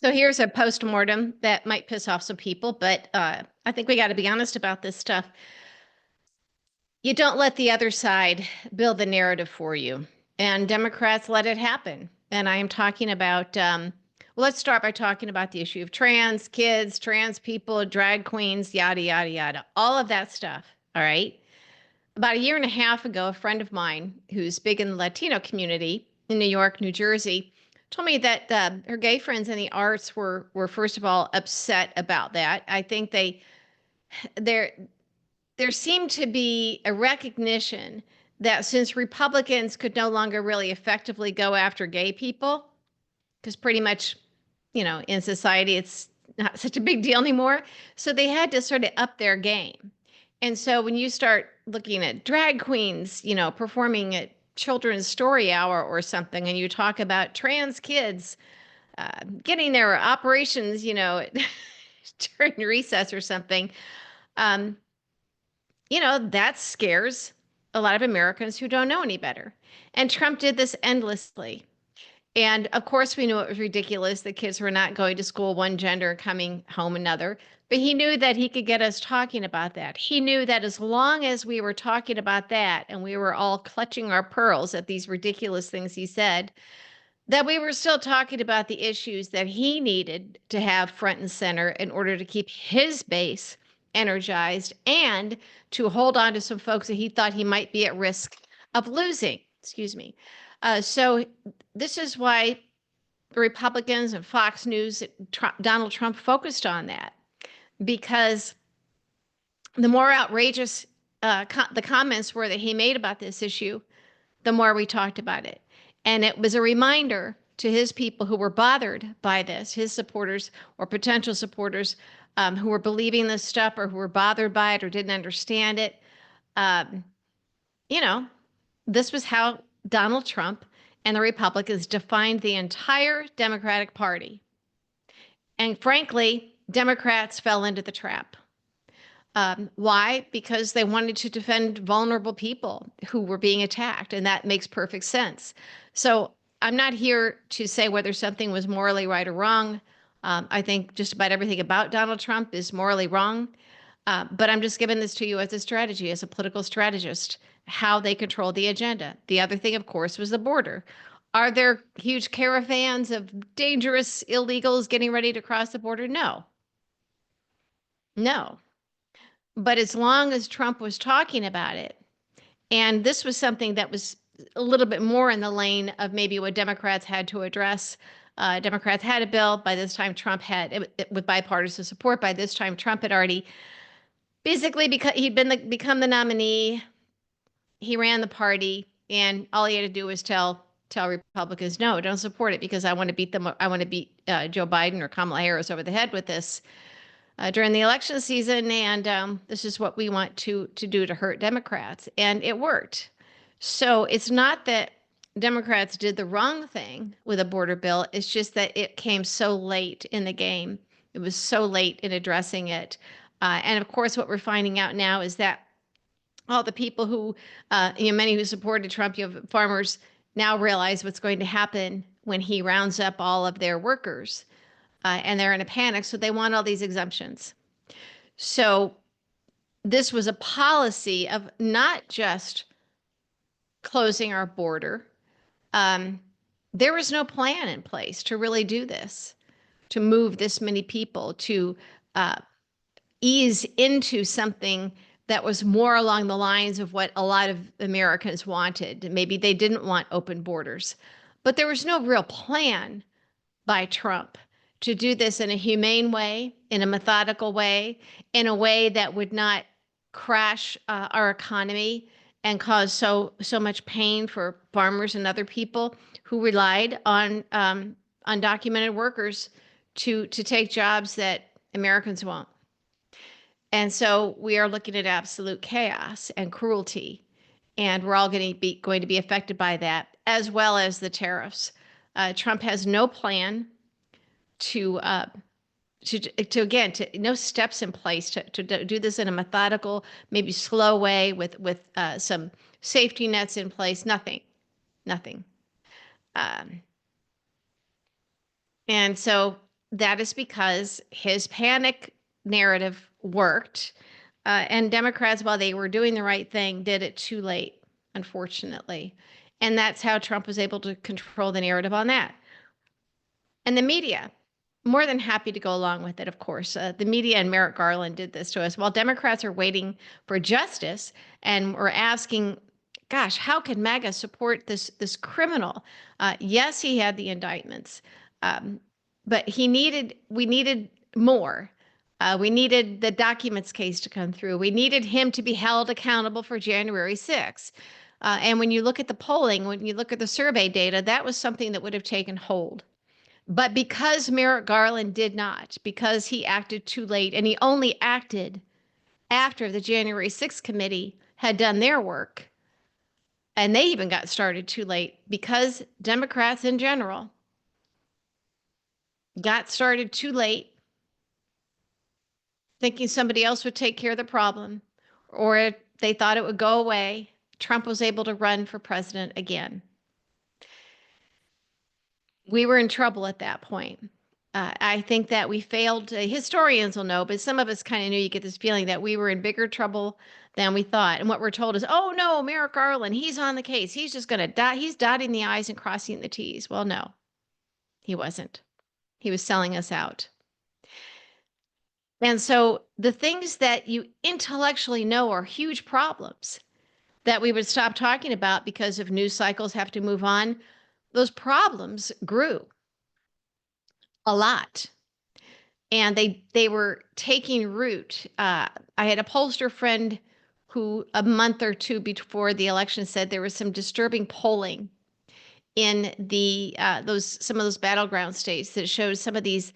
So here's a postmortem that might piss off some people, but I think we got to be honest about this stuff. You don't let the other side build the narrative for you, and Democrats let it happen. And I am talking about, well, let's start by talking about the issue of trans kids, trans people, drag queens, yada, yada, yada, all of that stuff. All right. About a year and a half ago, a friend of mine who's big in the Latino community in New York, New Jersey, told me that her gay friends in the arts were first of all upset about that. I think there there seemed to be a recognition that since Republicans could no longer really effectively go after gay people, because pretty much, in society it's not such a big deal anymore, so they had to sort of up their game. And so when you start looking at drag queens, performing at children's story hour or something, and you talk about trans kids getting their operations, during recess or something, um, that scares a lot of Americans who don't know any better. And Trump did this endlessly. And of course, we knew it was ridiculous that kids were not going to school one gender and coming home another. But he knew that he could get us talking about that. He knew that as long as we were talking about that and we were all clutching our pearls at these ridiculous things he said, that we were still talking about the issues that he needed to have front and center in order to keep his base energized and to hold on to some folks that he thought he might be at risk of losing. Excuse me. So this is why the Republicans and Fox News, Donald Trump focused on that, because the more outrageous the comments were that he made about this issue, the more we talked about it. And it was a reminder to his people who were bothered by this, his supporters or potential supporters who were believing this stuff or who were bothered by it or didn't understand it. Um, this was how Donald Trump and the Republicans defined the entire Democratic Party. And frankly, Democrats fell into the trap. Why? Because they wanted to defend vulnerable people who were being attacked, and that makes perfect sense. So I'm not here to say whether something was morally right or wrong. I think just about everything about Donald Trump is morally wrong. But I'm just giving this to you as a strategy, as a political strategist, how they control the agenda. The other thing, of course, was the border. Are there huge caravans of dangerous illegals getting ready to cross the border? No. No. But as long as Trump was talking about it, and this was something that was a little bit more in the lane of maybe what Democrats had to address. Democrats had a bill. By this time, Trump had, with bipartisan support, by this time, Trump had already basically, because he'd become the nominee, he ran the party, and all he had to do was tell Republicans, no, don't support it because I want to beat them. I want to beat Joe Biden or Kamala Harris over the head with this during the election season, and this is what we want to do to hurt Democrats, and it worked. So it's not that Democrats did the wrong thing with a border bill. It's just that it came so late in the game. It was so late in addressing it. And of course, what we're finding out now is that all the people who, many who supported Trump, you have farmers now realize what's going to happen when he rounds up all of their workers. And they're in a panic, so they want all these exemptions. So this was a policy of not just closing our border. There was no plan in place to really do this, to move this many people, to ease into something that was more along the lines of what a lot of Americans wanted. Maybe they didn't want open borders, but there was no real plan by Trump to do this in a humane way, in a methodical way, in a way that would not crash our economy and cause so much pain for farmers and other people who relied on undocumented workers to take jobs that Americans won't. And so we are looking at absolute chaos and cruelty, and we're all going to be affected by that, as well as the tariffs. Trump has no plan to no steps in place to do this in a methodical, maybe slow way with some safety nets in place. Nothing. And so that is because his panic narrative worked. And Democrats, while they were doing the right thing, did it too late, unfortunately. And that's how Trump was able to control the narrative on that. And the media, more than happy to go along with it, of course. The media and Merrick Garland did this to us. While Democrats are waiting for justice and we're asking, gosh, how can MAGA support this criminal? Yes, he had the indictments, um, but we needed more. We needed the documents case to come through. We needed him to be held accountable for January 6th. And when you look at the polling, when you look at the survey data, that was something that would have taken hold. But because Merrick Garland did not, because he acted too late, and he only acted after the January 6th committee had done their work, and they even got started too late, because Democrats in general got started too late, thinking somebody else would take care of the problem, or they thought it would go away. Trump was able to run for president again. We were in trouble at that point. I think that we failed. Historians will know, but some of us kind of knew. You get this feeling that we were in bigger trouble than we thought. And what we're told is, oh no, Merrick Garland, he's on the case. He's just going to die. He's dotting the I's and crossing the T's. Well, no, he wasn't. He was selling us out. And so the things that you intellectually know are huge problems that we would stop talking about because of news cycles have to move on, those problems grew a lot. And they were taking root. I had a pollster friend who a month or two before the election said there was some disturbing polling in the some of those battleground states that shows some of these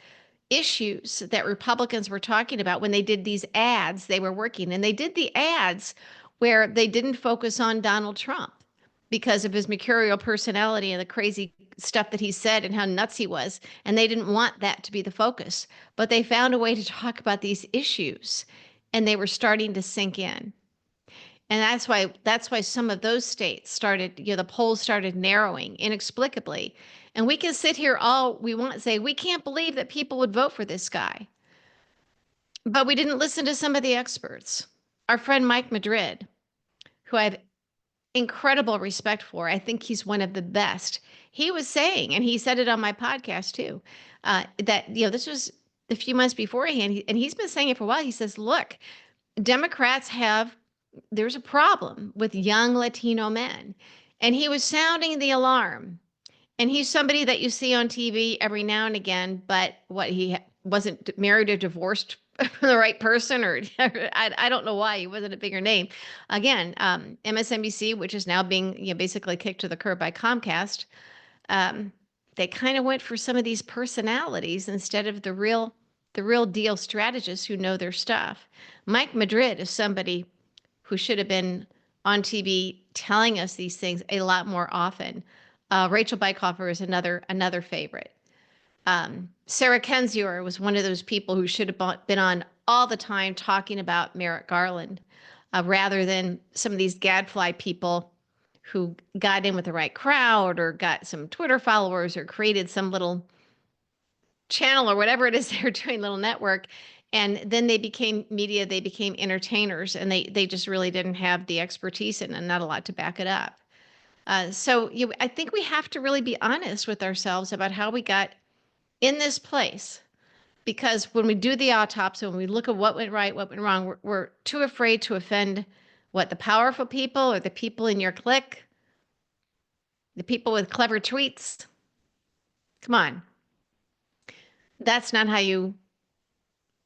issues that Republicans were talking about when they did these ads they were working. And they did the ads where they didn't focus on Donald Trump because of his mercurial personality and the crazy stuff that he said and how nuts he was. And they didn't want that to be the focus. But they found a way to talk about these issues, and they were starting to sink in. And that's why some of those states started, the polls started narrowing inexplicably. And we can sit here all we want and say, we can't believe that people would vote for this guy. But we didn't listen to some of the experts. Our friend Mike Madrid, who I have incredible respect for, I think he's one of the best. He was saying, and he said it on my podcast too, that, this was a few months beforehand, and he's been saying it for a while. He says, look, Democrats there's a problem with young Latino men. And he was sounding the alarm. And he's somebody that you see on TV every now and again, but he wasn't married or divorced from the right person, or I don't know why he wasn't a bigger name. Again, MSNBC, which is now being basically kicked to the curb by Comcast, they kind of went for some of these personalities instead of the real deal strategists who know their stuff. Mike Madrid is somebody who should have been on TV telling us these things a lot more often. Rachel Bycoffer is another favorite. Sarah Kendzior was one of those people who should have been on all the time talking about Merrick Garland, rather than some of these gadfly people who got in with the right crowd or got some Twitter followers or created some little channel or whatever it is they're doing, little network. And then they became media, they became entertainers, and they just really didn't have the expertise and not a lot to back it up. So I think we have to really be honest with ourselves about how we got in this place. Because when we do the autopsy, when we look at what went right, what went wrong, we're too afraid to offend the powerful people or the people in your clique, the people with clever tweets. Come on. That's not how you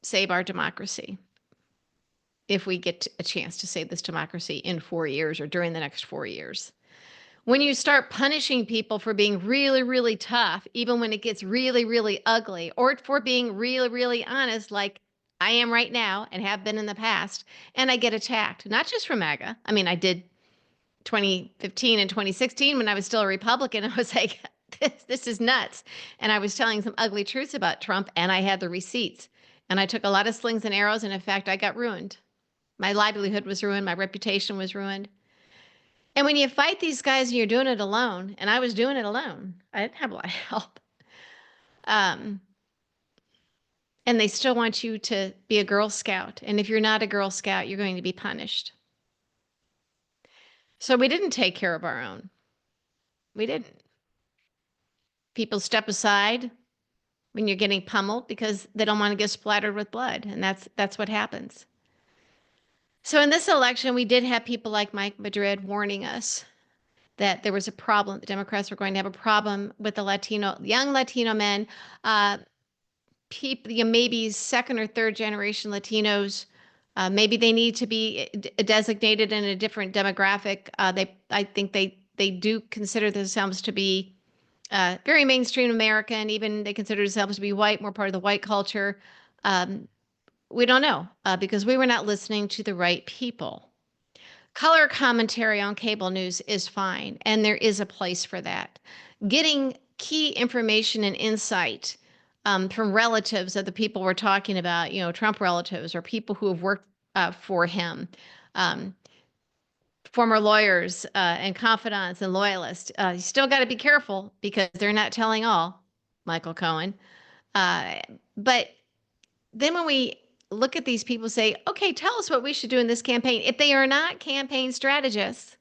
save our democracy. If we get a chance to save this democracy in 4 years or during the next 4 years. When you start punishing people for being really, really tough, even when it gets really, really ugly, or for being really, really honest, like I am right now and have been in the past, and I get attacked, not just from MAGA. I mean, I did 2015 and 2016 when I was still a Republican. I was like, this is nuts. And I was telling some ugly truths about Trump, and I had the receipts. And I took a lot of slings and arrows, and in fact, I got ruined. My livelihood was ruined. My reputation was ruined. And when you fight these guys and you're doing it alone, and I was doing it alone, I didn't have a lot of help. And they still want you to be a Girl Scout. And if you're not a Girl Scout, you're going to be punished. So we didn't take care of our own. We didn't. People step aside when you're getting pummeled because they don't want to get splattered with blood. And that's what happens. So in this election, we did have people like Mike Madrid warning us that there was a problem. The Democrats were going to have a problem with the young Latino men, people, maybe second or third generation Latinos. Maybe they need to be designated in a different demographic. I think they do consider themselves to be very mainstream American. Even they consider themselves to be white, more part of the white culture. We don't know because we were not listening to the right people. Color commentary on cable news is fine, and there is a place for that. Getting key information and insight from relatives of the people we're talking about, Trump relatives or people who have worked for him, um, former lawyers and confidants and loyalists. You still got to be careful because they're not telling all, Michael Cohen. But then when we look at these people say, okay, tell us what we should do in this campaign. If they are not campaign strategists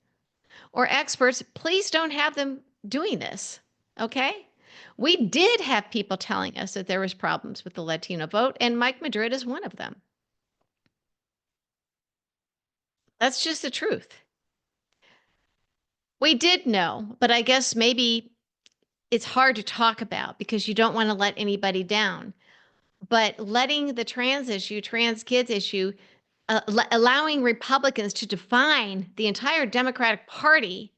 or experts, please don't have them doing this. Okay. We did have people telling us that there was problems with the Latino vote, and Mike Madrid is one of them. That's just the truth. We did know, but I guess maybe it's hard to talk about because you don't want to let anybody down. But letting the trans kids issue, allowing Republicans to define the entire Democratic Party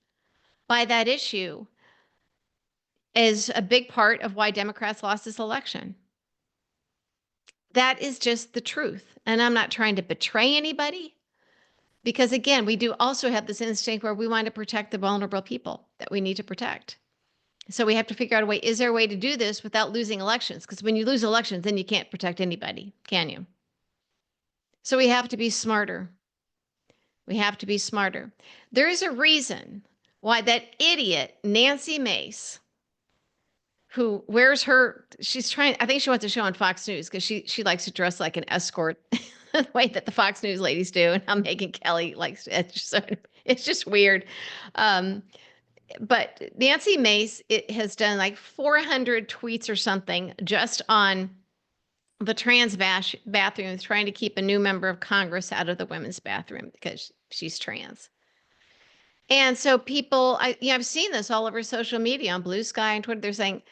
by that issue is a big part of why Democrats lost this election. That is just the truth. And I'm not trying to betray anybody because, again, we do also have this instinct where we want to protect the vulnerable people that we need to protect. So we have to figure out a way. Is there a way to do this without losing elections? Because when you lose elections, then you can't protect anybody, can you? So we have to be smarter. We have to be smarter. There is a reason why that idiot, Nancy Mace, who wears I think she wants to show on Fox News because she likes to dress like an escort the way that the Fox News ladies do. And I'm Megan Kelly likes, it's just weird. But Nancy Mace has done like 400 tweets or something just on the trans bathroom, trying to keep a new member of Congress out of the women's bathroom because she's trans. And so people, I've seen this all over social media on Blue Sky and Twitter. They're saying,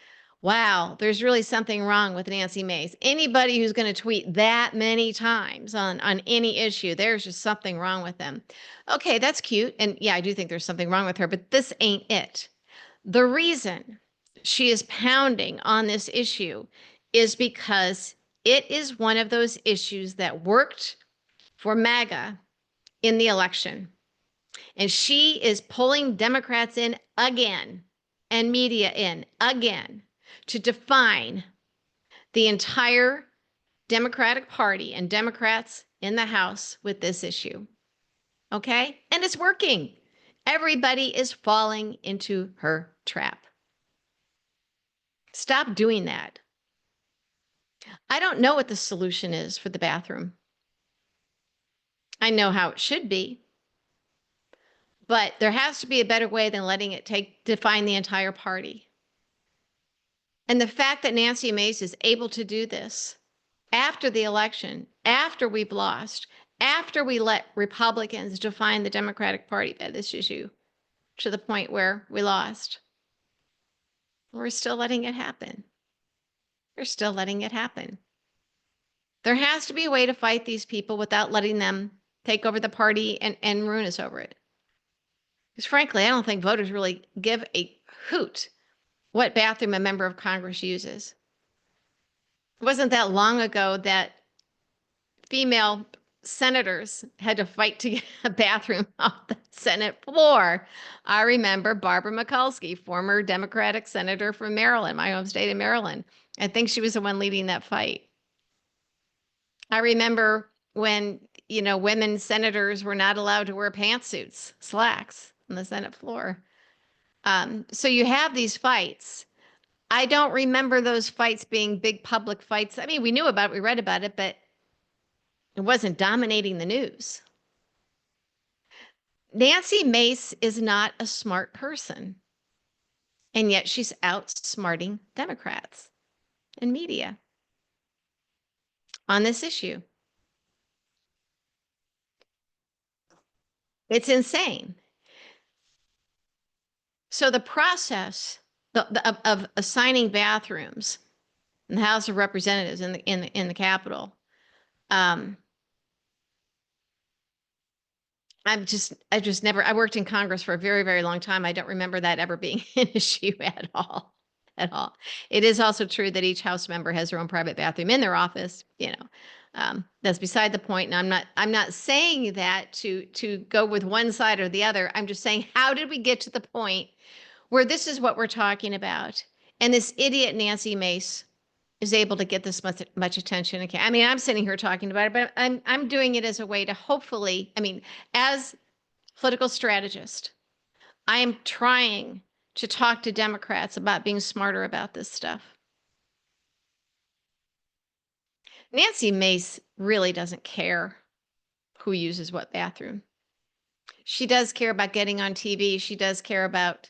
wow, there's really something wrong with Nancy Mace. Anybody who's going to tweet that many times on any issue, there's just something wrong with them. Okay, that's cute. And yeah, I do think there's something wrong with her, but this ain't it. The reason she is pounding on this issue is because it is one of those issues that worked for MAGA in the election. And she is pulling Democrats in again and media in again to define the entire Democratic Party and Democrats in the House with this issue. Okay? And it's working. Everybody is falling into her trap. Stop doing that. I don't know what the solution is for the bathroom. I know how it should be. But there has to be a better way than letting it define the entire party. And the fact that Nancy Mace is able to do this after the election, after we've lost, after we let Republicans define the Democratic Party by this issue to the point where we lost, we're still letting it happen. We're still letting it happen. There has to be a way to fight these people without letting them take over the party and ruin us over it. Because frankly, I don't think voters really give a hoot what bathroom a member of Congress uses. It wasn't that long ago that female senators had to fight to get a bathroom off the Senate floor. I remember Barbara Mikulski, former Democratic senator from Maryland, my home state of Maryland. I think she was the one leading that fight. I remember when, women senators were not allowed to wear pantsuits, slacks on the Senate floor. So you have these fights. I don't remember those fights being big public fights. I mean, we knew about it, we read about it, but it wasn't dominating the news. Nancy Mace is not a smart person, and yet she's outsmarting Democrats and media on this issue. It's insane. So the process of assigning bathrooms in the House of Representatives in the Capitol, I just never. I worked in Congress for a very, very long time. I don't remember that ever being an issue at all. At all. It is also true that each House member has their own private bathroom in their office. That's beside the point. And I'm not saying that to go with one side or the other. I'm just saying, how did we get to the point where this is what we're talking about, and this idiot Nancy Mace is able to get this much attention? Okay, I mean, I'm sitting here talking about it, but I'm doing it as a way to hopefully, I mean, as political strategist, I am trying to talk to Democrats about being smarter about this stuff. Nancy Mace really doesn't care who uses what bathroom. She does care about getting on TV. She does care about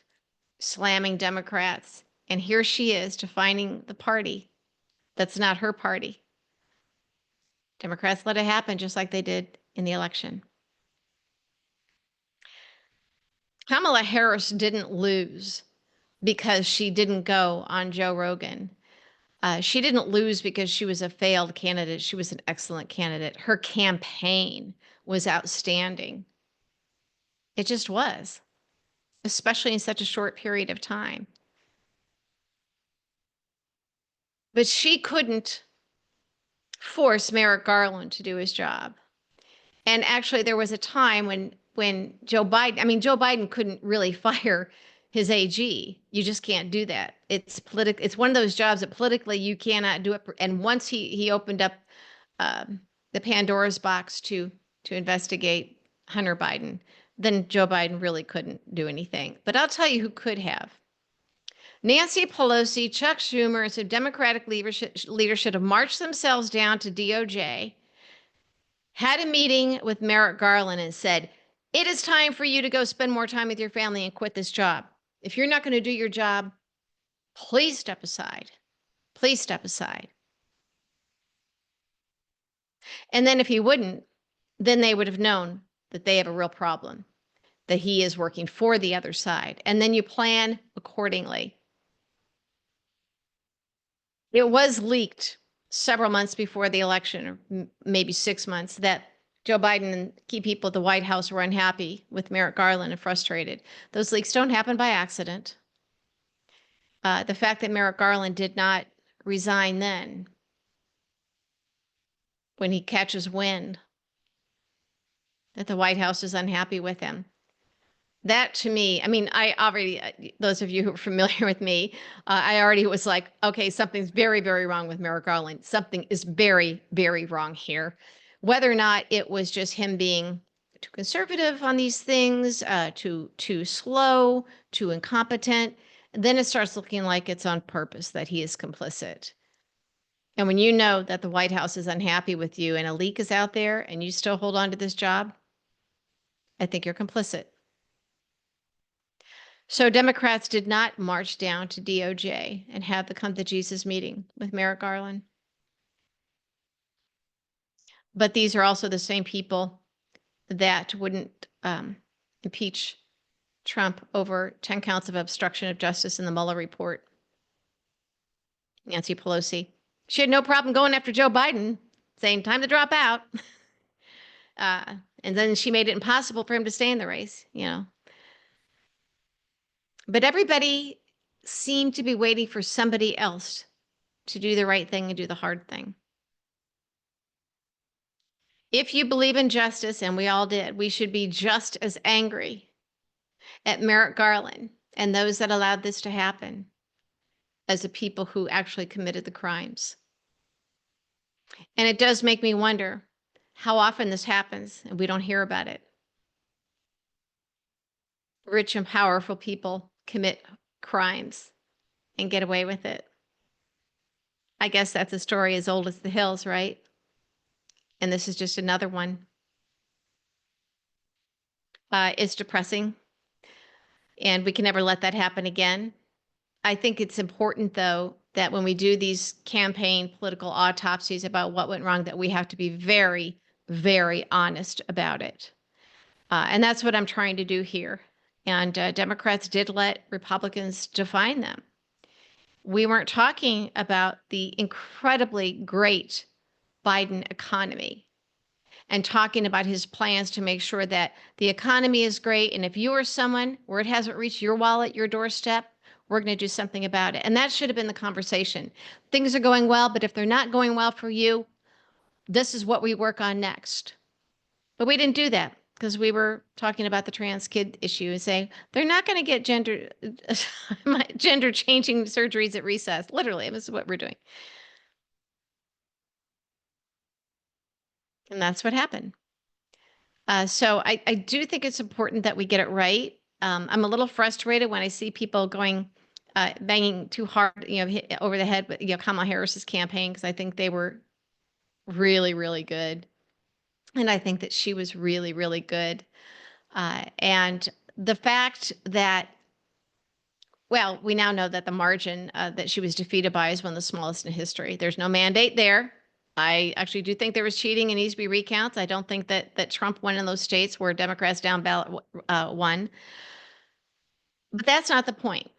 slamming Democrats. And here she is defining the party that's not her party. Democrats let it happen just like they did in the election. Kamala Harris didn't lose because she didn't go on Joe Rogan. She didn't lose because she was a failed candidate. She was an excellent candidate. Her campaign was outstanding. It just was, especially in such a short period of time. But she couldn't force Merrick Garland to do his job. And actually, there was a time when Joe Biden couldn't really fire his AG. You just can't do that. It's one of those jobs that politically you cannot do it. And once he opened up the Pandora's box to investigate Hunter Biden, then Joe Biden really couldn't do anything. But I'll tell you who could have. Nancy Pelosi, Chuck Schumer, and some Democratic leadership have marched themselves down to DOJ, had a meeting with Merrick Garland and said, it is time for you to go spend more time with your family and quit this job. If you're not going to do your job, please step aside. Please step aside. And then if he wouldn't, then they would have known that they have a real problem, that he is working for the other side. And then you plan accordingly. It was leaked several months before the election, or maybe 6 months, that Joe Biden and key people at the White House were unhappy with Merrick Garland and frustrated. Those leaks don't happen by accident. The fact that Merrick Garland did not resign then, when he catches wind that the White House is unhappy with him, that to me, I mean, I already, those of you who are familiar with me, I already was like, okay, something's very, very wrong with Merrick Garland. Something is very, very wrong here. Whether or not it was just him being too conservative on these things, too slow, too incompetent, then it starts looking like it's on purpose that he is complicit. And when you know that the White House is unhappy with you and a leak is out there and you still hold on to this job, I think you're complicit. So Democrats did not march down to DOJ and have the come to Jesus meeting with Merrick Garland. But these are also the same people that wouldn't impeach Trump over 10 counts of obstruction of justice in the Mueller report. Nancy Pelosi. She had no problem going after Joe Biden, saying, time to drop out. And then she made it impossible for him to stay in the race, But everybody seemed to be waiting for somebody else to do the right thing and do the hard thing. If you believe in justice, and we all did, we should be just as angry at Merrick Garland and those that allowed this to happen as the people who actually committed the crimes. And it does make me wonder how often this happens and we don't hear about it. Rich and powerful people commit crimes and get away with it. I guess that's a story as old as the hills, right? And this is just another one. It's depressing, and we can never let that happen again. I think it's important, though, that when we do these campaign political autopsies about what went wrong, that we have to be very, very honest about it. And that's what I'm trying to do here. And Democrats did let Republicans define them. We weren't talking about the incredibly great Biden economy and talking about his plans to make sure that the economy is great. And if you are someone where it hasn't reached your wallet, your doorstep, we're going to do something about it. And that should have been the conversation. Things are going well, but if they're not going well for you, this is what we work on next. But we didn't do that because we were talking about the trans kid issue and saying they're not going to get gender changing surgeries at recess. Literally, this is what we're doing. And that's what happened. So I do think it's important that we get it right. I'm a little frustrated when I see people going banging too hard, over the head with Kamala Harris's campaign, because I think they were really, really good, and I think that she was really, really good. And the fact that, well, we now know that the margin that she was defeated by is one of the smallest in history. There's no mandate there. I actually do think there was cheating and needs to be recounts. I don't think that Trump won in those states where Democrats down ballot won. But that's not the point.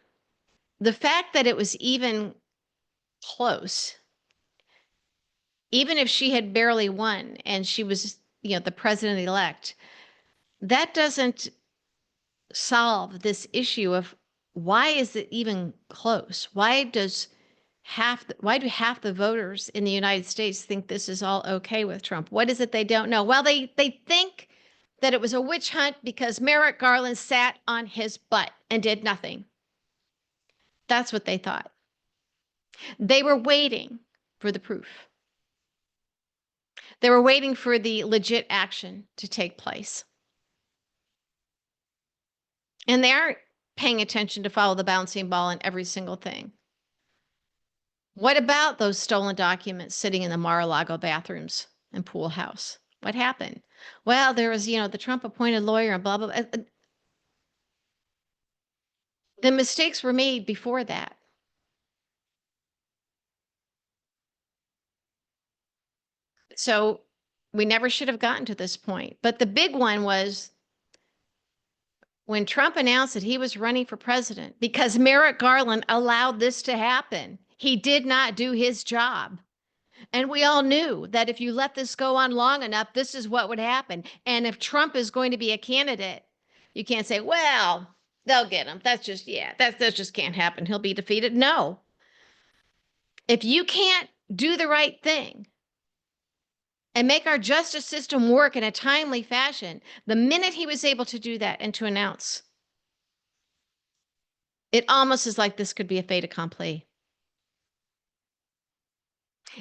The fact that it was even close, even if she had barely won and she was, the president-elect, that doesn't solve this issue of why is it even close? Why do half the voters in the United States think this is all okay with Trump? What is it they don't know? Well, they think that it was a witch hunt because Merrick Garland sat on his butt and did nothing. That's what they thought. They were waiting for the proof. They were waiting for the legit action to take place. And they aren't paying attention to follow the bouncing ball in every single thing. What about those stolen documents sitting in the Mar-a-Lago bathrooms and pool house? What happened? Well, there was, the Trump appointed lawyer and blah, blah, blah. The mistakes were made before that. So we never should have gotten to this point. But the big one was when Trump announced that he was running for president, because Merrick Garland allowed this to happen. He did not do his job. And we all knew that if you let this go on long enough, this is what would happen. And if Trump is going to be a candidate, you can't say, well, they'll get him. That's just, that just can't happen. He'll be defeated. No. If you can't do the right thing and make our justice system work in a timely fashion, the minute he was able to do that and to announce, it almost is like this could be a fait accompli.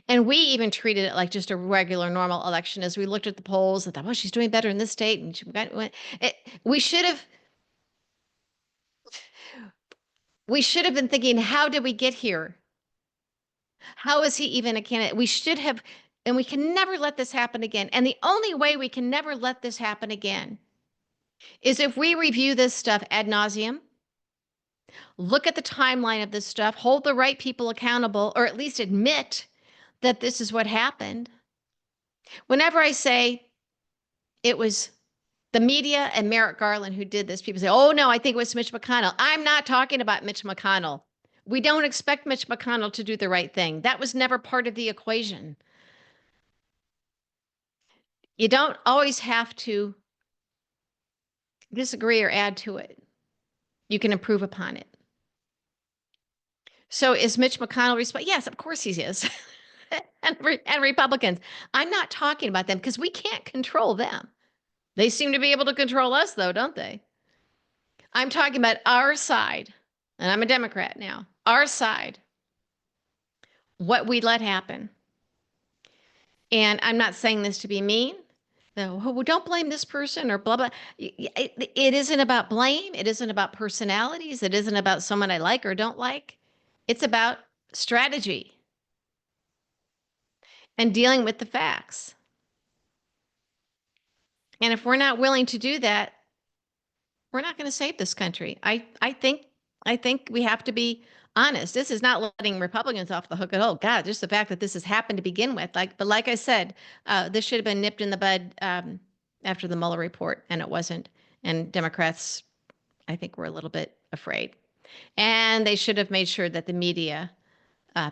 And we even treated it like just a regular, normal election as we looked at the polls and thought, well, she's doing better in this state. And we should have been thinking, how did we get here? How is he even a candidate? We should have, and we can never let this happen again. And the only way we can never let this happen again is if we review this stuff ad nauseum, look at the timeline of this stuff, hold the right people accountable, or at least admit that this is what happened. Whenever I say it was the media and Merrick Garland who did this, people say, oh, no, I think it was Mitch McConnell. I'm not talking about Mitch McConnell. We don't expect Mitch McConnell to do the right thing. That was never part of the equation. You don't always have to disagree or add to it. You can improve upon it. So is Mitch McConnell responsible? Yes, of course he is. and Republicans. I'm not talking about them because we can't control them. They seem to be able to control us, though, don't they? I'm talking about our side, and I'm a Democrat now. Our side, what we let happen. And I'm not saying this to be mean. No, well, don't blame this person or blah, blah. It isn't about blame. It isn't about personalities. It isn't about someone I like or don't like. It's about strategy and dealing with the facts. And if we're not willing to do that, we're not going to save this country. I think we have to be honest. This is not letting Republicans off the hook at all. God, just the fact that this has happened to begin with. But like I said, this should have been nipped in the bud after the Mueller report, and it wasn't. And Democrats, I think, were a little bit afraid, and they should have made sure that the media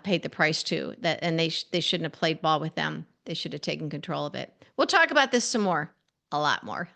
paid the price too. And they shouldn't have played ball with them. They should have taken control of it. We'll talk about this some more, a lot more.